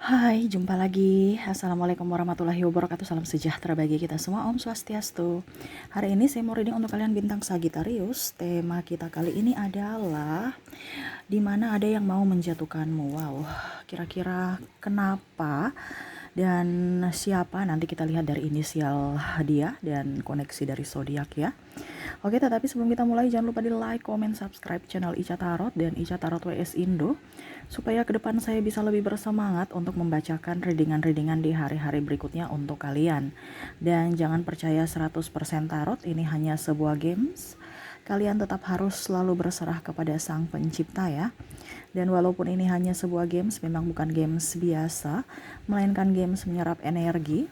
Hai, jumpa lagi. Assalamualaikum warahmatullahi wabarakatuh. Salam sejahtera bagi kita semua. Om Swastiastu. Hari ini saya mau reading untuk kalian bintang Sagittarius. Tema kita kali ini adalah di mana ada yang mau menjatuhkanmu. Wow, kira-kira kenapa dan siapa? Nanti kita lihat dari inisial dia dan koneksi dari zodiak ya. Oke, tetapi sebelum kita mulai jangan lupa di like, comment, subscribe channel Ica Tarot dan Ica Tarot WS Indo supaya ke depan saya bisa lebih bersemangat untuk membacakan readingan-readingan di hari-hari berikutnya untuk kalian. Dan jangan percaya 100% tarot, ini hanya sebuah games. Kalian tetap harus selalu berserah kepada Sang Pencipta ya. Dan walaupun ini hanya sebuah games, memang bukan games biasa, melainkan games menyerap energi.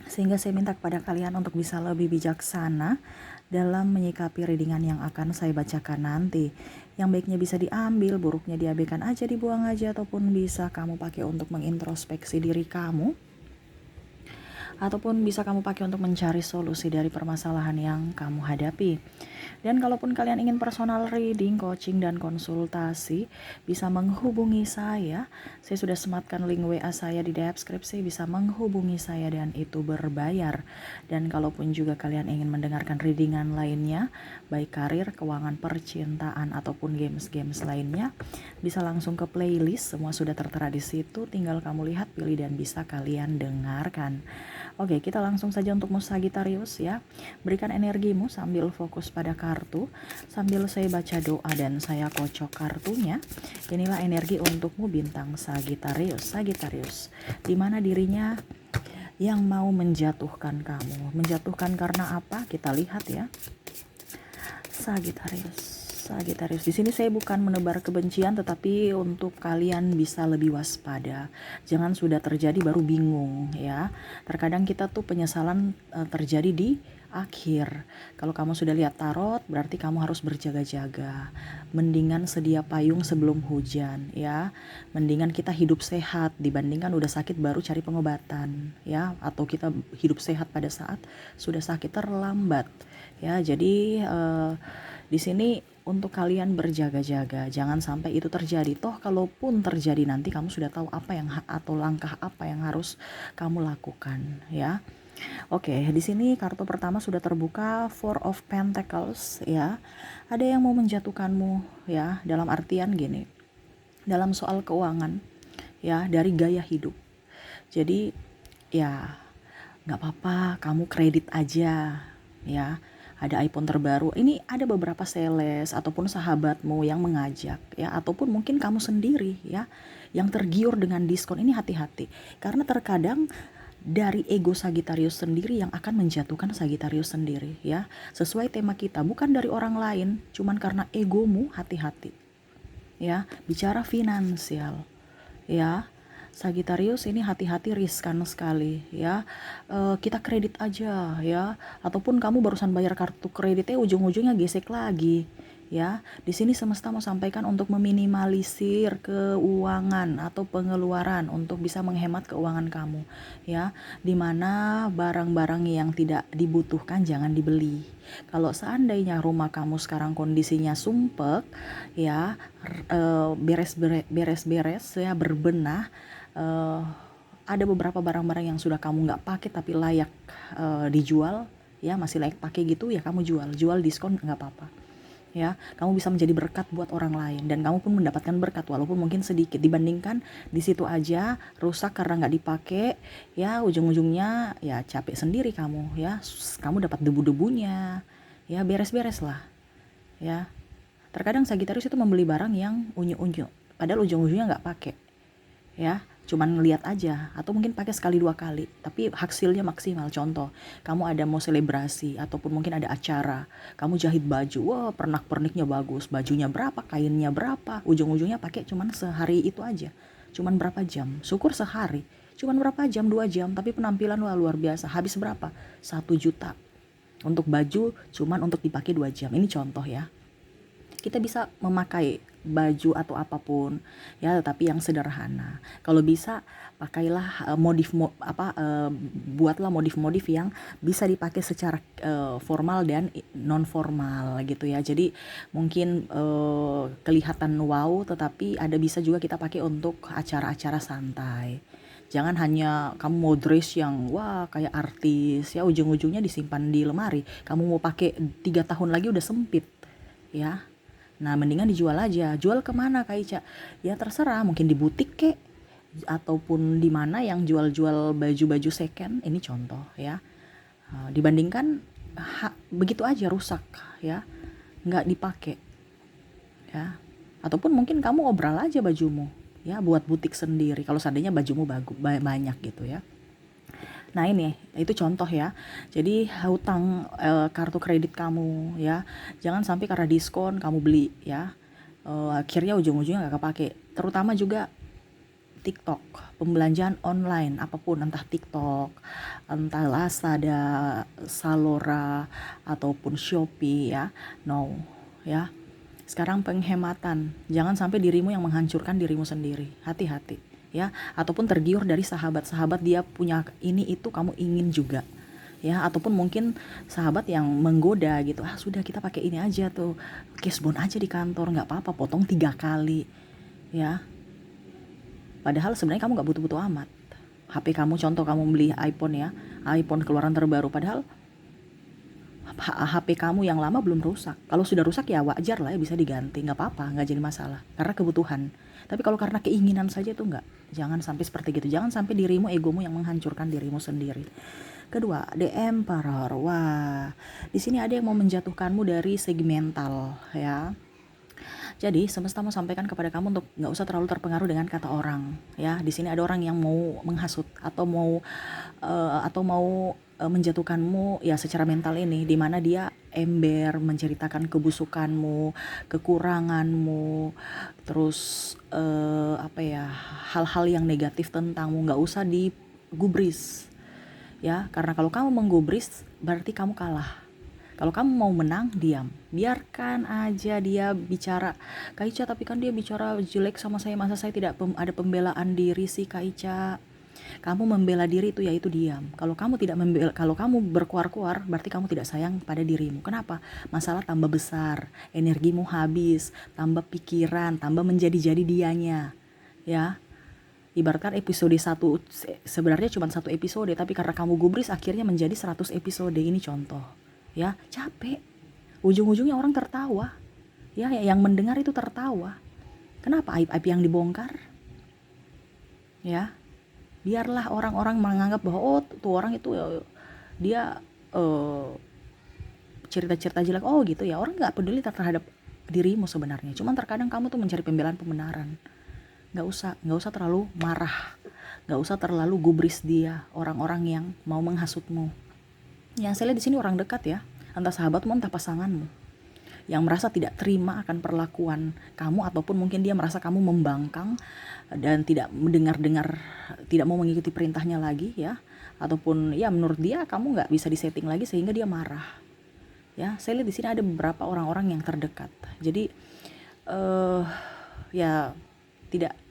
Sehingga saya minta kepada kalian untuk bisa lebih bijaksana dalam menyikapi readingan yang akan saya bacakan nanti. Yang baiknya bisa diambil, buruknya diabaikan aja, dibuang aja, ataupun bisa kamu pakai untuk mengintrospeksi diri kamu, ataupun bisa kamu pakai untuk mencari solusi dari permasalahan yang kamu hadapi. Dan kalaupun kalian ingin personal reading, coaching, dan konsultasi, bisa menghubungi saya. Saya sudah sematkan link WA saya di deskripsi, bisa menghubungi saya dan itu berbayar. Dan kalaupun juga kalian ingin mendengarkan readingan lainnya, baik karir, keuangan, percintaan, ataupun games-games lainnya, bisa langsung ke playlist, semua sudah tertera di situ, tinggal kamu lihat, pilih, dan bisa kalian dengarkan. Oke, kita langsung saja untuk Sagittarius ya. Berikan energimu sambil fokus pada kartu, sambil saya baca doa dan saya kocok kartunya. Inilah energi untukmu bintang Sagittarius. Sagittarius, di mana dirinya yang mau menjatuhkan kamu. Menjatuhkan karena apa? Kita lihat ya. Sagittarius. Sagittarius. Di sini saya bukan menebar kebencian, tetapi untuk kalian bisa lebih waspada. Jangan sudah terjadi baru bingung ya. Terkadang kita tuh penyesalan terjadi di akhir. Kalau kamu sudah lihat tarot, berarti kamu harus berjaga-jaga. Mendingan sedia payung sebelum hujan ya. Mendingan kita hidup sehat dibandingkan udah sakit baru cari pengobatan ya. Atau kita hidup sehat pada saat sudah sakit, terlambat ya. Jadi di sini untuk kalian berjaga-jaga, jangan sampai itu terjadi. Toh kalaupun terjadi nanti kamu sudah tahu apa yang atau langkah apa yang harus kamu lakukan ya. Oke, di sini kartu pertama sudah terbuka, Four of Pentacles ya. Ada yang mau menjatuhkanmu ya, dalam artian gini. Dalam soal keuangan ya, dari gaya hidup. Jadi ya nggak apa-apa, kamu kredit aja ya. Ada iPhone terbaru, ini ada beberapa sales ataupun sahabatmu yang mengajak ya, ataupun mungkin kamu sendiri ya yang tergiur dengan diskon. Ini hati-hati, karena terkadang dari ego Sagittarius sendiri yang akan menjatuhkan Sagittarius sendiri ya. Sesuai tema kita, bukan dari orang lain, cuman karena egomu. Hati-hati ya, bicara finansial ya. Sagittarius ini hati-hati, riskan sekali ya. Kita kredit aja ya, ataupun kamu barusan bayar kartu kreditnya ujung-ujungnya gesek lagi ya. Di sini semesta mau sampaikan untuk meminimalisir keuangan atau pengeluaran untuk bisa menghemat keuangan kamu ya. Dimana barang-barang yang tidak dibutuhkan jangan dibeli. Kalau seandainya rumah kamu sekarang kondisinya sumpek ya, beres-beres ya, berbenah, ada beberapa barang-barang yang sudah kamu nggak pakai tapi layak dijual ya, masih layak pakai gitu ya, kamu jual diskon nggak apa-apa ya. Kamu bisa menjadi berkat buat orang lain dan kamu pun mendapatkan berkat walaupun mungkin sedikit dibandingkan di situ aja rusak karena nggak dipakai ya. Ujung-ujungnya ya capek sendiri kamu ya, kamu dapat debu-debunya ya. Beres-beres lah ya. Terkadang Sagittarius itu membeli barang yang unyu-unyu padahal ujung-ujungnya nggak pakai ya, cuman ngeliat aja atau mungkin pakai sekali dua kali tapi hasilnya maksimal. Contoh, kamu ada mau selebrasi ataupun mungkin ada acara, kamu jahit baju, wah pernak-perniknya bagus, bajunya berapa, kainnya berapa, ujung-ujungnya pakai cuman sehari itu aja, cuman berapa jam, syukur sehari, cuman berapa jam, 2 jam, tapi penampilan wah luar biasa. Habis berapa? 1 juta untuk baju cuman untuk dipakai 2 jam. Ini contoh ya. Kita bisa memakai baju atau apapun ya, tetapi yang sederhana. Kalau bisa pakailah buatlah modif-modif yang bisa dipakai secara formal dan non formal gitu ya. Jadi mungkin kelihatan wow, tetapi ada bisa juga kita pakai untuk acara-acara santai. Jangan hanya kamu mau dress yang wah kayak artis ya, ujung-ujungnya disimpan di lemari. Kamu mau pakai 3 tahun lagi udah sempit ya. Nah, mendingan dijual aja. Jual kemana Kak Ica? Ya terserah, mungkin di butik kek, ataupun di mana yang jual-jual baju-baju second. Ini contoh ya. Dibandingkan begitu aja rusak ya, nggak dipakai ya. Ataupun mungkin kamu obral aja bajumu ya, buat butik sendiri. Kalau seandainya bajumu banyak gitu ya. Nah ini, itu contoh ya. Jadi hutang kartu kredit kamu ya, jangan sampai karena diskon kamu beli ya. Akhirnya ujung-ujungnya nggak kepake. Terutama juga TikTok, pembelanjaan online apapun, entah TikTok, entah Lazada, Zalora, ataupun Shopee ya. No ya. Sekarang penghematan, jangan sampai dirimu yang menghancurkan dirimu sendiri. Hati-hati ya, ataupun tergiur dari sahabat-sahabat dia punya ini itu kamu ingin juga ya, ataupun mungkin sahabat yang menggoda gitu, sudah kita pakai ini aja tuh, cashbon aja di kantor nggak apa-apa, potong 3 kali ya, padahal sebenarnya kamu nggak butuh-butuh amat. HP kamu, contoh kamu beli iPhone ya, iPhone keluaran terbaru, padahal HP kamu yang lama belum rusak. Kalau sudah rusak ya wajar lah ya, bisa diganti, nggak apa-apa, nggak jadi masalah karena kebutuhan. Tapi kalau karena keinginan saja itu nggak. Jangan sampai seperti gitu. Jangan sampai dirimu, egomu yang menghancurkan dirimu sendiri. Kedua, The Emperor. Wah, di sini ada yang mau menjatuhkanmu dari segi mental ya. Jadi semesta mau sampaikan kepada kamu untuk nggak usah terlalu terpengaruh dengan kata orang ya. Di sini ada orang yang mau menghasut atau mau menjatuhkanmu ya secara mental ini, di mana dia ember menceritakan kebusukanmu, kekuranganmu, terus hal-hal yang negatif tentangmu. Nggak usah digubris ya, karena kalau kamu menggubris berarti kamu kalah. Kalau kamu mau menang, diam. Biarkan aja dia bicara. Kak Ica, tapi kan dia bicara jelek sama saya. Masa saya tidak ada pembelaan diri sih Kak Ica? Kamu membela diri itu yaitu diam. Kalau kamu berkuar-kuar, berarti kamu tidak sayang pada dirimu. Kenapa? Masalah tambah besar, energimu habis, tambah pikiran, tambah menjadi-jadi dianya. Ya. Ibaratkan episode 1 sebenarnya cuma 1 episode, tapi karena kamu gubris akhirnya menjadi 100 episode. Ini contoh. Ya, capek. Ujung-ujungnya orang tertawa. Ya, yang mendengar itu tertawa. Kenapa aib-aib yang dibongkar? Ya. Biarlah orang-orang menganggap bahwa tuh orang itu dia cerita-cerita jelek, gitu ya. Orang nggak peduli terhadap dirimu sebenarnya. Cuman terkadang kamu tuh mencari pembenaran. Nggak usah terlalu marah, nggak usah terlalu gubris dia, orang-orang yang mau menghasutmu. Yang saya lihat di sini orang dekat ya, entah sahabatmu entah pasanganmu, yang merasa tidak terima akan perlakuan kamu, ataupun mungkin dia merasa kamu membangkang dan tidak mendengar, tidak mau mengikuti perintahnya lagi ya, ataupun ya menurut dia kamu nggak bisa disetting lagi sehingga dia marah ya. Saya lihat di sini ada beberapa orang-orang yang terdekat, jadi ya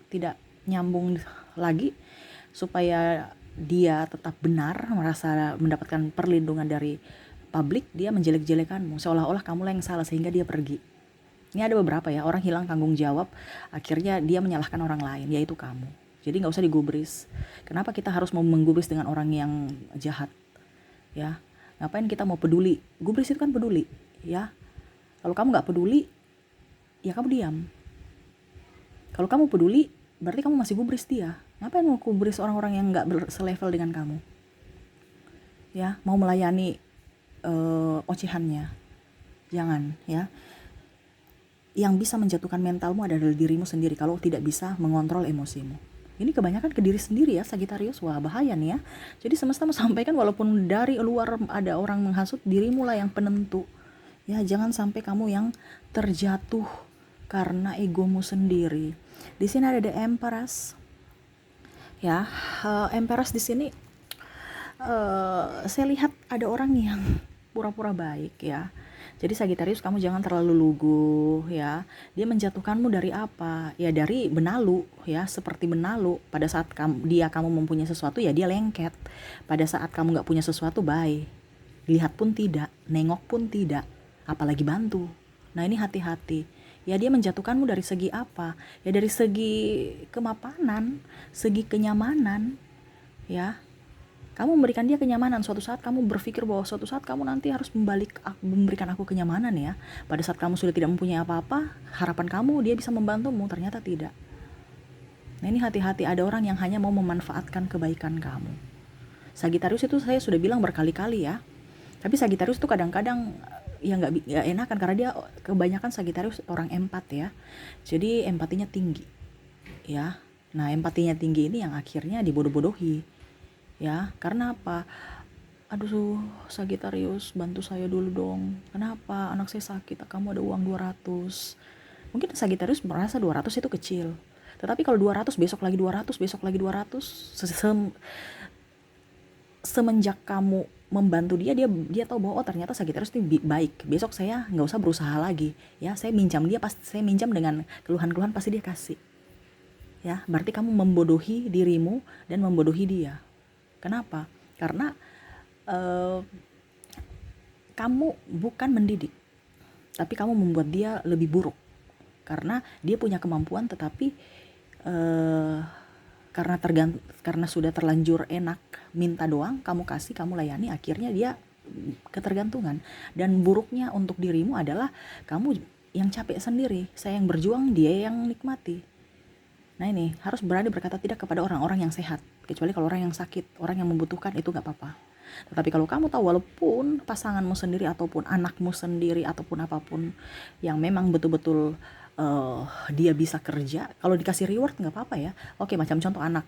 tidak nyambung lagi supaya dia tetap benar, merasa mendapatkan perlindungan dari publik, dia menjelek-jelekanmu seolah-olah kamu lah yang salah sehingga dia pergi. Ini ada beberapa ya, orang hilang tanggung jawab, akhirnya dia menyalahkan orang lain, yaitu kamu. Jadi nggak usah digubris. Kenapa kita harus mau menggubris dengan orang yang jahat? Ya, ngapain kita mau peduli? Gubris itu kan peduli, ya. Kalau kamu nggak peduli, ya kamu diam. Kalau kamu peduli, berarti kamu masih gubris dia. Ngapain mau gubris orang-orang yang nggak selevel dengan kamu? Ya, mau melayani ocehannya. Jangan ya. Yang bisa menjatuhkan mentalmu adalah dirimu sendiri kalau tidak bisa mengontrol emosimu. Ini kebanyakan ke diri sendiri ya, Sagittarius. Wah, bahaya nih ya. Jadi semesta mau sampaikan, walaupun dari luar ada orang menghasut, dirimu lah yang penentu. Ya, jangan sampai kamu yang terjatuh karena egomu sendiri. Di sini ada The Empress. Ya, Empress di sini saya lihat ada orang yang pura-pura baik ya. Jadi Sagitarius, kamu jangan terlalu lugu ya. Dia menjatuhkanmu dari apa? Ya dari benalu ya, seperti benalu. Pada saat kamu mempunyai sesuatu ya dia lengket. Pada saat kamu nggak punya sesuatu, bye. Lihat pun tidak, nengok pun tidak, apalagi bantu. Nah ini hati-hati. Ya dia menjatuhkanmu dari segi apa? Ya dari segi kemapanan, segi kenyamanan ya. Kamu memberikan dia kenyamanan, suatu saat kamu berpikir bahwa suatu saat kamu nanti harus memberikan aku kenyamanan ya. Pada saat kamu sudah tidak mempunyai apa-apa, harapan kamu dia bisa membantumu, ternyata tidak. Nah ini hati-hati, ada orang yang hanya mau memanfaatkan kebaikan kamu. Sagitarius itu saya sudah bilang berkali-kali ya. Tapi Sagitarius itu kadang-kadang ya nggak enakan karena dia kebanyakan Sagitarius orang empat ya. Jadi empatinya tinggi ya. Nah empatinya tinggi ini yang akhirnya dibodoh-bodohi ya. Karena apa? Aduh Sagitarius, bantu saya dulu dong. Kenapa? Anak saya sakit, kamu ada uang 200. Mungkin Sagitarius merasa 200 itu kecil. Tetapi kalau 200 besok lagi 200, besok lagi 200, semenjak kamu membantu dia tahu bahwa oh ternyata Sagitarius itu baik. Besok saya nggak usah berusaha lagi ya, saya minjam dia, pasti saya minjam dengan keluhan-keluhan pasti dia kasih ya. Berarti kamu membodohi dirimu dan membodohi dia. Kenapa? Karena kamu bukan mendidik, tapi kamu membuat dia lebih buruk. Karena dia punya kemampuan, tetapi karena sudah terlanjur enak minta doang, kamu kasih, kamu layani, akhirnya dia ketergantungan. Dan buruknya untuk dirimu adalah kamu yang capek sendiri, saya yang berjuang, dia yang nikmati. Nah ini harus berani berkata tidak kepada orang-orang yang sehat, kecuali kalau orang yang sakit, orang yang membutuhkan, itu gak apa-apa. Tetapi kalau kamu tahu walaupun pasanganmu sendiri ataupun anakmu sendiri ataupun apapun yang memang betul-betul dia bisa kerja, kalau dikasih reward nggak apa-apa ya. Oke, macam contoh anak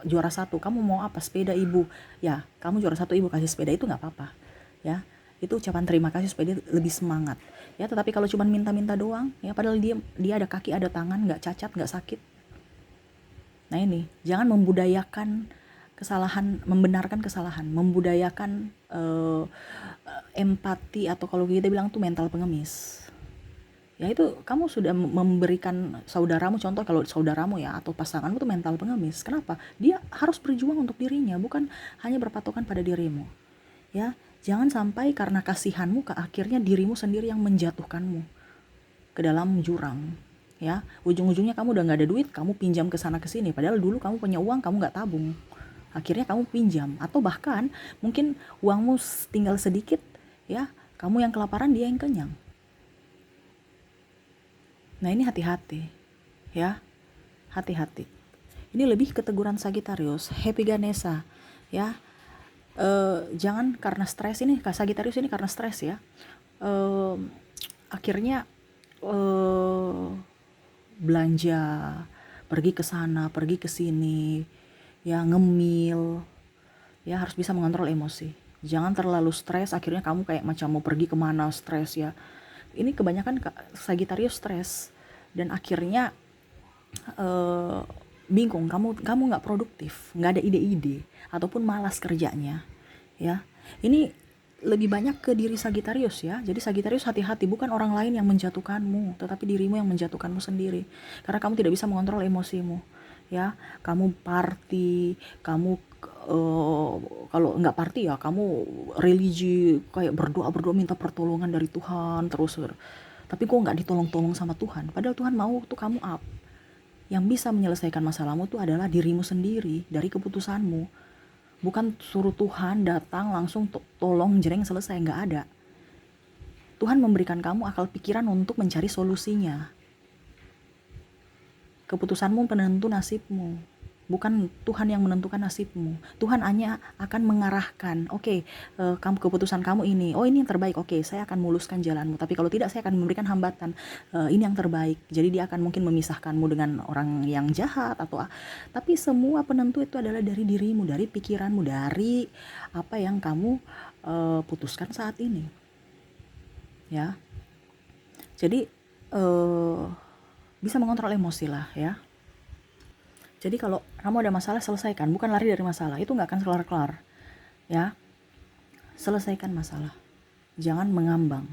juara 1, kamu mau apa? Sepeda ibu ya, kamu juara 1, ibu kasih sepeda, itu nggak apa-apa ya. Itu ucapan terima kasih supaya dia lebih semangat ya. Tetapi kalau cuma minta-minta doang ya, padahal dia ada kaki ada tangan, nggak cacat nggak sakit. Nah ini jangan membudayakan kesalahan, membenarkan kesalahan, membudayakan empati, atau kalau kita bilang tuh mental pengemis. Ya itu kamu sudah memberikan saudaramu, contoh kalau saudaramu ya atau pasanganmu tuh mental pengemis. Kenapa? Dia harus berjuang untuk dirinya, bukan hanya berpatokan pada dirimu. Ya, jangan sampai karena kasihanmu ke akhirnya dirimu sendiri yang menjatuhkanmu ke dalam jurang. Ya, ujung-ujungnya kamu udah nggak ada duit, kamu pinjam ke sana ke sini. Padahal dulu kamu punya uang, kamu nggak tabung. Akhirnya kamu pinjam, atau bahkan mungkin uangmu tinggal sedikit, ya kamu yang kelaparan, dia yang kenyang. Nah ini hati-hati ya, hati-hati. Ini lebih ke teguran Sagitarius. Happy Ganesha ya. Jangan karena stres, ini Sagitarius ini karena stres ya. Akhirnya belanja, pergi ke sana, pergi ke sini, ya ngemil, ya harus bisa mengontrol emosi. Jangan terlalu stres, akhirnya kamu kayak macam mau pergi kemana, stres ya. Ini kebanyakan Sagitarius stres dan akhirnya bingung, kamu nggak produktif, nggak ada ide-ide ataupun malas kerjanya ya. Ini lebih banyak ke diri Sagitarius ya. Jadi Sagitarius hati-hati, bukan orang lain yang menjatuhkanmu, tetapi dirimu yang menjatuhkanmu sendiri. Karena kamu tidak bisa mengontrol emosimu ya. Kamu party, kamu kalau nggak party ya kamu religi, kayak berdoa minta pertolongan dari Tuhan terus. Tapi kok nggak ditolong-tolong sama Tuhan. Padahal Tuhan mau tuh kamu up. Yang bisa menyelesaikan masalahmu tuh adalah dirimu sendiri dari keputusanmu. Bukan suruh Tuhan datang langsung tolong jreng selesai, nggak ada. Tuhan memberikan kamu akal pikiran untuk mencari solusinya. Keputusanmu penentu nasibmu, bukan Tuhan yang menentukan nasibmu. Tuhan hanya akan mengarahkan, oke, kamu keputusan kamu ini, oh ini yang terbaik, oke, saya akan muluskan jalanmu. Tapi kalau tidak, saya akan memberikan hambatan, ini yang terbaik. Jadi dia akan mungkin memisahkanmu dengan orang yang jahat atau tapi semua penentu itu adalah dari dirimu, dari pikiranmu, dari apa yang kamu putuskan saat ini. Ya. Jadi bisa mengontrol emosi lah ya. Jadi kalau kamu ada masalah, selesaikan, bukan lari dari masalah, itu nggak akan kelar-kelar ya. Selesaikan masalah, jangan mengambang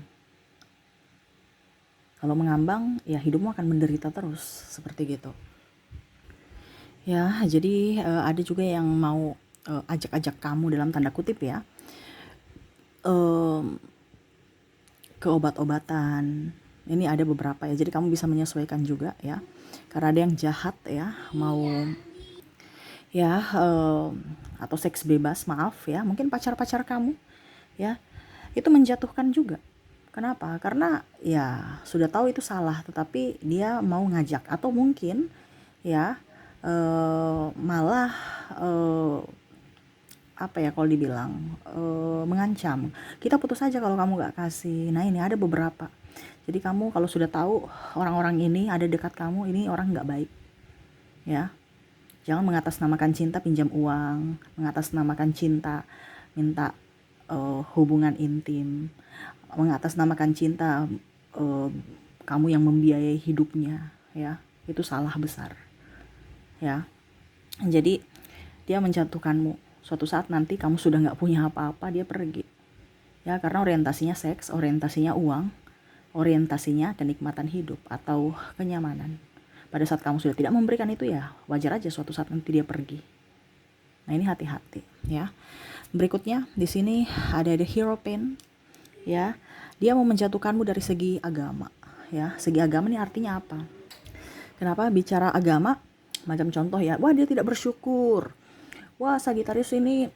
Kalau mengambang, ya hidupmu akan menderita terus, seperti gitu. Ya, jadi ada juga yang mau ajak-ajak kamu dalam tanda kutip ya, em, ke obat-obatan. Ini ada beberapa ya, jadi kamu bisa menyesuaikan juga ya. Karena ada yang jahat ya, mau ya atau seks bebas, maaf ya, mungkin pacar-pacar kamu ya, itu menjatuhkan juga. Kenapa? Karena ya sudah tahu itu salah, tetapi dia mau ngajak, atau mungkin ya malah eh, apa ya kalau dibilang mengancam, kita putus aja kalau kamu gak kasih. Nah ini ada beberapa. Jadi kamu kalau sudah tahu orang-orang ini ada dekat kamu, ini orang gak baik ya. Jangan mengatasnamakan cinta pinjam uang, mengatasnamakan cinta minta hubungan intim, mengatasnamakan cinta kamu yang membiayai hidupnya ya. Itu salah besar ya. Jadi dia menjatuhkanmu. Suatu saat nanti kamu sudah nggak punya apa-apa, dia pergi ya, karena orientasinya seks, orientasinya uang, orientasinya kenikmatan hidup atau kenyamanan. Pada saat kamu sudah tidak memberikan itu, ya wajar aja suatu saat nanti dia pergi. Nah ini hati-hati ya. Berikutnya di sini ada the hero pain ya. Dia mau menjatuhkanmu dari segi agama ya. Segi agama ini artinya apa? Kenapa bicara agama? Macam contoh ya, wah dia tidak bersyukur, wah Sagitarius ini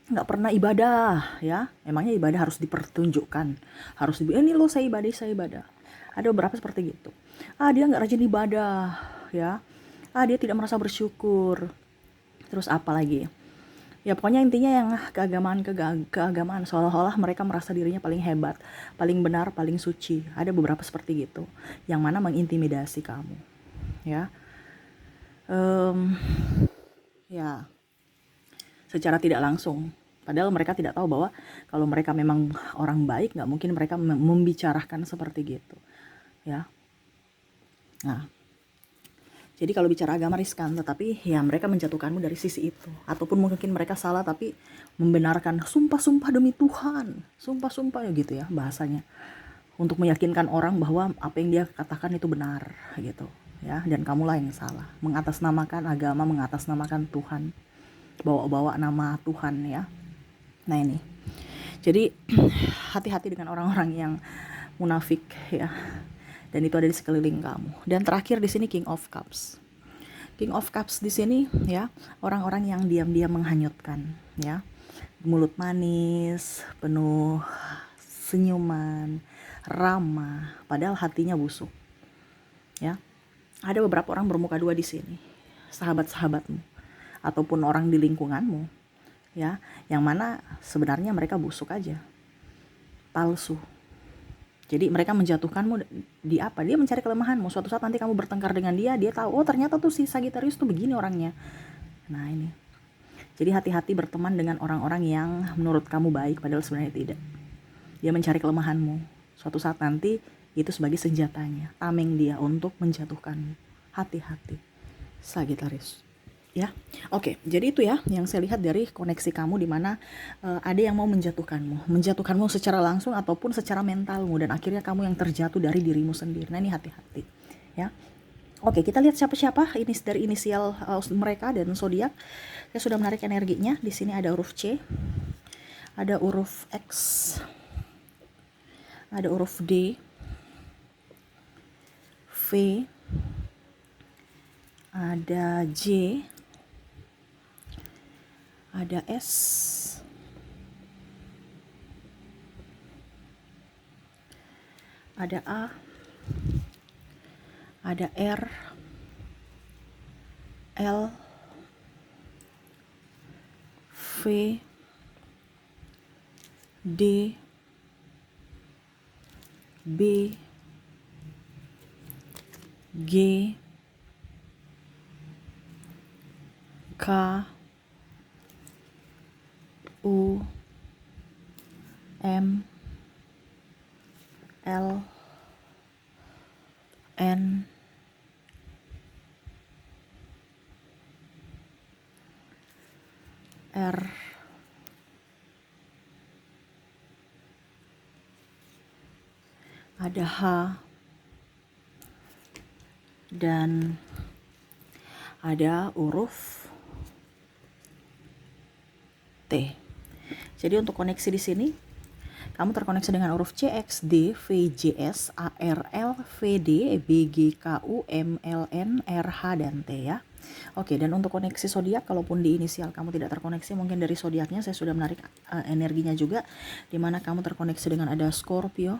nggak pernah ibadah ya. Emangnya ibadah harus dipertunjukkan, harus ini loh saya ibadah. Ada beberapa seperti gitu. Dia nggak rajin ibadah ya. Dia tidak merasa bersyukur. Terus apa lagi ya, pokoknya intinya yang keagamaan seolah-olah mereka merasa dirinya paling hebat, paling benar, paling suci. Ada beberapa seperti gitu yang mana mengintimidasi kamu ya. Ya secara tidak langsung, padahal mereka tidak tahu bahwa kalau mereka memang orang baik, nggak mungkin mereka membicarakan seperti gitu ya. Nah jadi kalau bicara agama riskan, tetapi ya mereka menjatuhkanmu dari sisi itu. Ataupun mungkin mereka salah tapi membenarkan, sumpah-sumpah demi Tuhan, sumpah-sumpah ya gitu ya bahasanya, untuk meyakinkan orang bahwa apa yang dia katakan itu benar gitu ya, dan kamulah yang salah, mengatasnamakan agama, mengatasnamakan Tuhan, bawa-bawa nama Tuhan ya. Nah ini jadi hati-hati dengan orang-orang yang munafik ya, dan itu ada di sekeliling kamu. Dan terakhir di sini King of Cups. King of Cups di sini ya, orang-orang yang diam-diam menghanyutkan ya. Mulut manis, penuh senyuman, ramah, padahal hatinya busuk. Ya. Ada beberapa orang bermuka dua di sini. Sahabat-sahabatmu ataupun orang di lingkunganmu ya, yang mana sebenarnya mereka busuk aja. Palsu. Jadi mereka menjatuhkanmu di apa? Dia mencari kelemahanmu. Suatu saat nanti kamu bertengkar dengan dia, dia tahu, oh ternyata tuh si Sagittarius tuh begini orangnya. Nah ini. Jadi hati-hati berteman dengan orang-orang yang menurut kamu baik, padahal sebenarnya tidak. Dia mencari kelemahanmu. Suatu saat nanti itu sebagai senjatanya, tameng dia untuk menjatuhkanmu. Hati-hati, Sagittarius. Ya, oke. Jadi itu ya yang saya lihat dari koneksi kamu, di mana ada yang mau menjatuhkanmu secara langsung ataupun secara mentalmu, dan akhirnya kamu yang terjatuh dari dirimu sendiri. Nah ini hati-hati ya. Oke, kita lihat siapa-siapa ini dari inisial mereka dan zodiak. Saya sudah menarik energinya. Di sini ada huruf C, ada huruf X, ada huruf D, V, ada J, ada S, ada A, ada R, L, V, D, B, G, K, U, M, L, N, R, ada H, dan ada huruf T. Jadi untuk koneksi di sini kamu terkoneksi dengan huruf C, X, D, V, J, S, A, R, L, V, D, B, G, K, U, M, L, N, R, H, dan T ya. Oke, dan untuk koneksi zodiak, kalaupun di inisial kamu tidak terkoneksi, mungkin dari zodiaknya saya sudah menarik energinya juga, dimana kamu terkoneksi dengan ada Scorpio,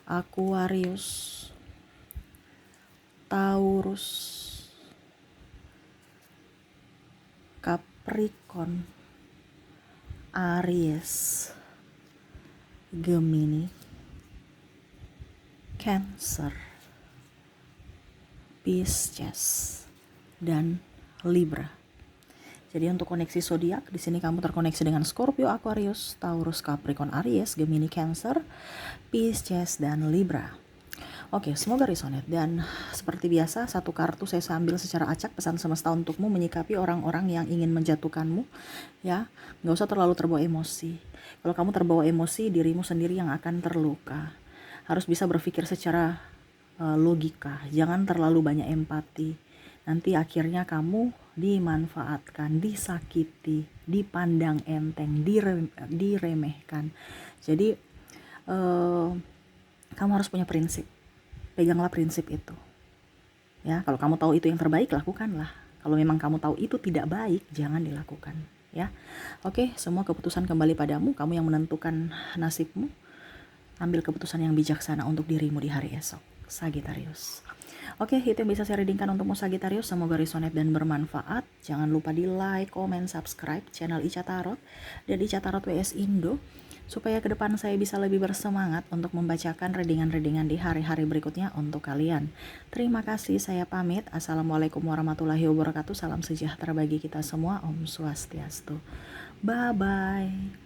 Aquarius, Taurus, Capricorn, Aries, Gemini, Cancer, Pisces, dan Libra. Jadi untuk koneksi zodiak di sini kamu terkoneksi dengan Scorpio, Aquarius, Taurus, Capricorn, Aries, Gemini, Cancer, Pisces, dan Libra. Oke, semoga resonate. Dan seperti biasa, satu kartu saya ambil secara acak, pesan semesta untukmu menyikapi orang-orang yang ingin menjatuhkanmu. Ya, nggak usah terlalu terbawa emosi. Kalau kamu terbawa emosi, dirimu sendiri yang akan terluka. Harus bisa berpikir secara logika. Jangan terlalu banyak empati. Nanti akhirnya kamu dimanfaatkan, disakiti, dipandang enteng, diremehkan. Jadi kamu harus punya prinsip. Peganglah prinsip itu. Ya, kalau kamu tahu itu yang terbaik, lakukanlah. Kalau memang kamu tahu itu tidak baik, jangan dilakukan. Ya, oke, semua keputusan kembali padamu. Kamu yang menentukan nasibmu. Ambil keputusan yang bijaksana untuk dirimu di hari esok, Sagittarius. Oke, itu yang bisa saya readingkan untukmu Sagittarius. Semoga resonate dan bermanfaat. Jangan lupa di like, comment, subscribe channel Ica Tarot dan Ica Tarot WS Indo, supaya ke depan saya bisa lebih bersemangat untuk membacakan readingan-readingan di hari-hari berikutnya untuk kalian. Terima kasih, saya pamit. Assalamualaikum warahmatullahi wabarakatuh. Salam sejahtera bagi kita semua. Om Swastiastu. Bye-bye.